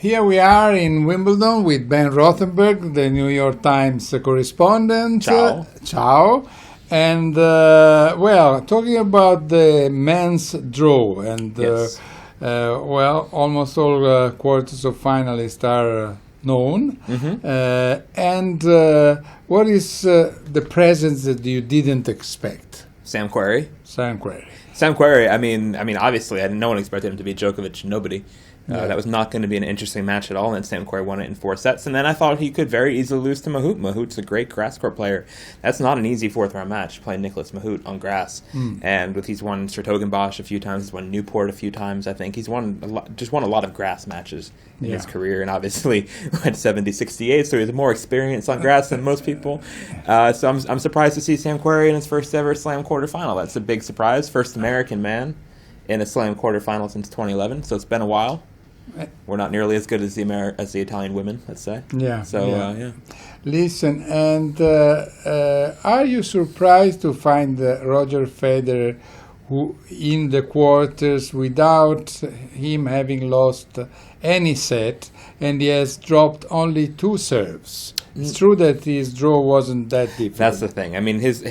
Here we are in Wimbledon with Ben Rothenberg, the New York Times correspondent. Ciao. Ciao. And, talking about the men's draw, and, Yes. almost all quarters of finalists are known. What is the presence that you didn't expect? Sam Querrey. Sam Querrey. Sam Querrey, I mean, obviously, no one expected him to beat Djokovic. Nobody. That was not going to be an interesting match at all, and Sam Querrey won it in 4 sets. And then I thought he could very easily lose to Mahut. Mahut's a great grass court player. That's not an easy fourth-round match, playing Nicholas Mahut on grass. And he's won Sertogenbosch a few times, he's won Newport a few times, I think. He's won a lot of grass matches in his career, and obviously went 70-68, so he has more experience on grass than most people. So I'm surprised to see Sam Querrey in his first ever Slam quarterfinal. That's a big surprise. First American man in a Slam quarterfinal since 2011, so it's been a while. We're not nearly as good as the Italian women, let's say. Yeah. So, Listen, and are you surprised to find Roger Federer who in the quarters without him having lost any set, and he has dropped only 2 serves? It's true that his draw wasn't that difficult. That's the thing. I mean, his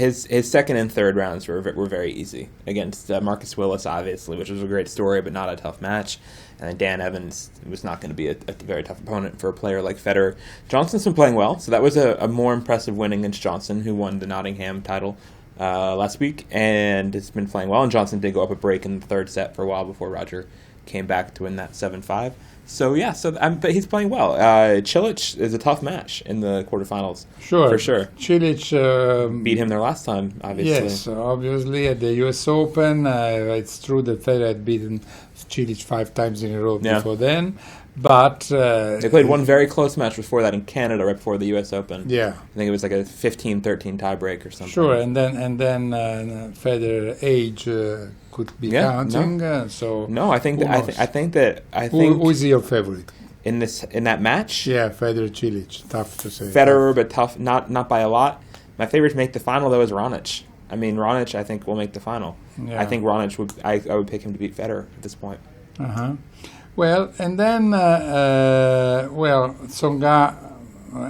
second and third rounds were very easy against Marcus Willis, obviously, which was a great story, but not a tough match. And Dan Evans was not going to be a very tough opponent for a player like Federer. Johnson's been playing well, so that was a more impressive win against Johnson, who won the Nottingham title last week, and has been playing well. And Johnson did go up a break in the third set for a while before Roger came back to win that 7-5. So, but he's playing well. Cilic is a tough match in the quarterfinals. For sure. Cilic beat him there last time, obviously. Yes, obviously at the U.S. Open. It's true that Federer had beaten Cilic 5 times in a row before then. But they played one very close match before that in Canada, right before the U.S. Open. Yeah, I think it was like a 15-13 tiebreak or something. Sure, and then Federer age could be counting. I think who is your favorite in that match? Yeah, Federer Cilic. Tough to say. Federer, but tough, not by a lot. My favorite to make the final though is Raonic. I mean, Raonic, I think will make the final. Yeah. I think Raonic would. I would pick him to beat Federer at this point. Well, and then, Tsonga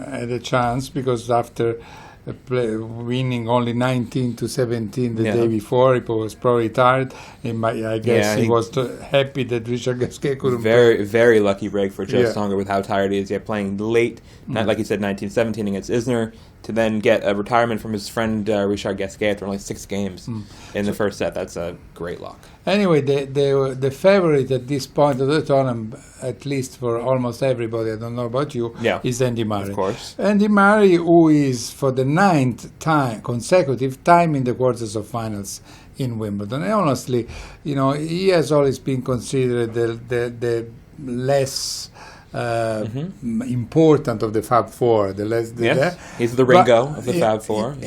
had a chance because after winning only 19-17 the day before, he was probably tired. I guess he was happy that Richard Gasquet couldn't play. Very lucky break for Joe Tsonga with how tired he is. Playing late, like you said, 19-17 against Isner, to then get a retirement from his friend Richard Gasquet after only 6 games in the first set. That's a great luck. Anyway, the favorite at this point of the tournament, at least for almost everybody, I don't know about you, is Andy Murray. Of course. Andy Murray, who is for the 9th consecutive time in the quarters of finals in Wimbledon. And honestly, he has always been considered the less important of the Fab Four. He's the Ringo of the Fab Four.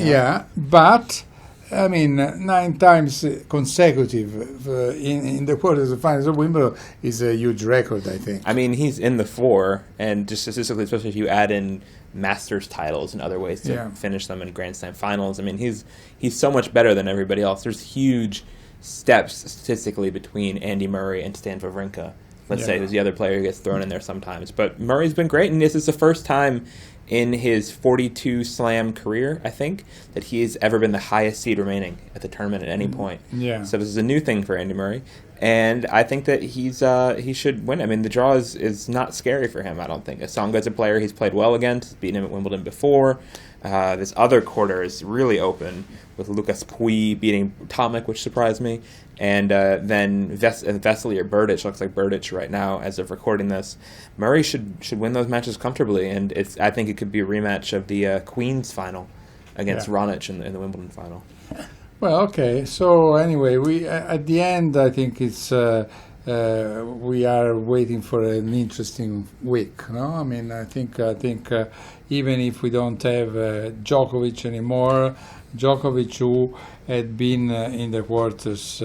But I mean, 9 times consecutive in the quarters of finals of Wimbledon is a huge record, I think. I mean, he's in the 4, and just statistically, especially if you add in Masters titles and other ways to finish them in Grand Slam finals. I mean, he's so much better than everybody else. There's huge steps statistically between Andy Murray and Stan Wawrinka. Let's say, who's the other player who gets thrown in there sometimes. But Murray's been great, and this is the first time in his 42 Slam career, I think, that he has ever been the highest seed remaining at the tournament at any point. So this is a new thing for Andy Murray, and I think that he should win. I mean, the draw is not scary for him, I don't think. Tsonga's a player he's played well against, beaten him at Wimbledon before. This other quarter is really open, with Lucas Pouille beating Tomic, which surprised me, and then Vesely or Berdych. Looks like Berdych right now as of recording this. Murray should win those matches comfortably, and I think it could be a rematch of the Queens final against Raonic in the Wimbledon final. Well, okay. So anyway, we at the end, I think it's we are waiting for an interesting week. No, I mean, I think even if we don't have Djokovic anymore, Djokovic, who had been in the quarters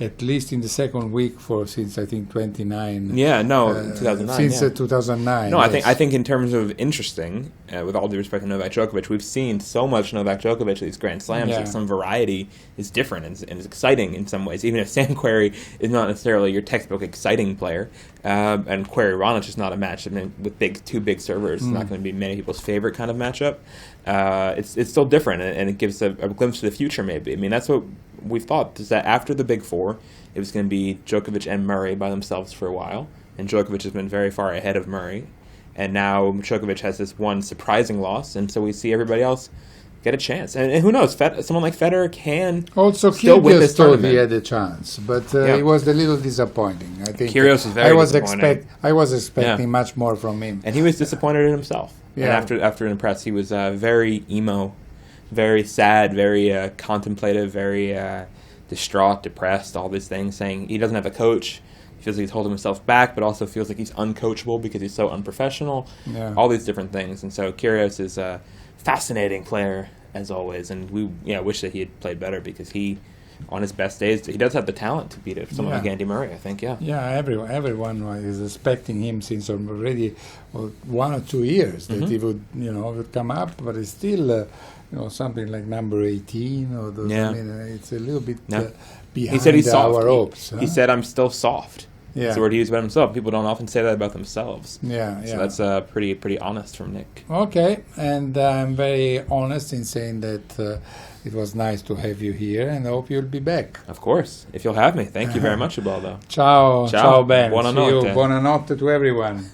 at least in the second week since I think 29. Yeah, no, 2009. Since 2009. No, yes. I think in terms of interesting, with all due respect to Novak Djokovic, we've seen so much Novak Djokovic at these Grand Slams. Like some variety is different and is exciting in some ways. Even if Sam Querrey is not necessarily your textbook exciting player, and Querrey Raonic is not a match with two big servers. It's not going to be many people's favorite kind of matchup. It's still different, and it gives a glimpse to the future. Maybe that's what we've thought, is that after the big four, it was going to be Djokovic and Murray by themselves for a while, and Djokovic has been very far ahead of Murray, and now Djokovic has this one surprising loss, and so we see everybody else get a chance. And who knows, someone like Federer can also still win this thought tournament. He had a chance, but it was a little disappointing. I think Kyrgios is very disappointing. I was expecting much more from him, and he was disappointed in himself. Yeah. And after in the press, he was very emo, very sad, very contemplative, very distraught, depressed, all these things, saying he doesn't have a coach. He feels like he's holding himself back, but also feels like he's uncoachable because he's so unprofessional. Yeah. All these different things. And so Kyrgios is a fascinating player, as always, and we wish that he had played better, because he, on his best days, he does have the talent to beat someone like Andy Murray, I think, everyone is expecting him since already 1 or 2 years that he would come up, but it's still something like number 18 or those. I mean, it's a little bit behind he said he's soft. Our hopes. He said, "I'm still soft." Yeah. That's the word he used about himself. People don't often say that about themselves. Yeah. So that's pretty honest from Nick. Okay, and I'm very honest in saying that it was nice to have you here, and I hope you'll be back. Of course, if you'll have me. Thank you very much, Ubaldo. Ciao, Ben. Buonanotte. Buonanotte to everyone.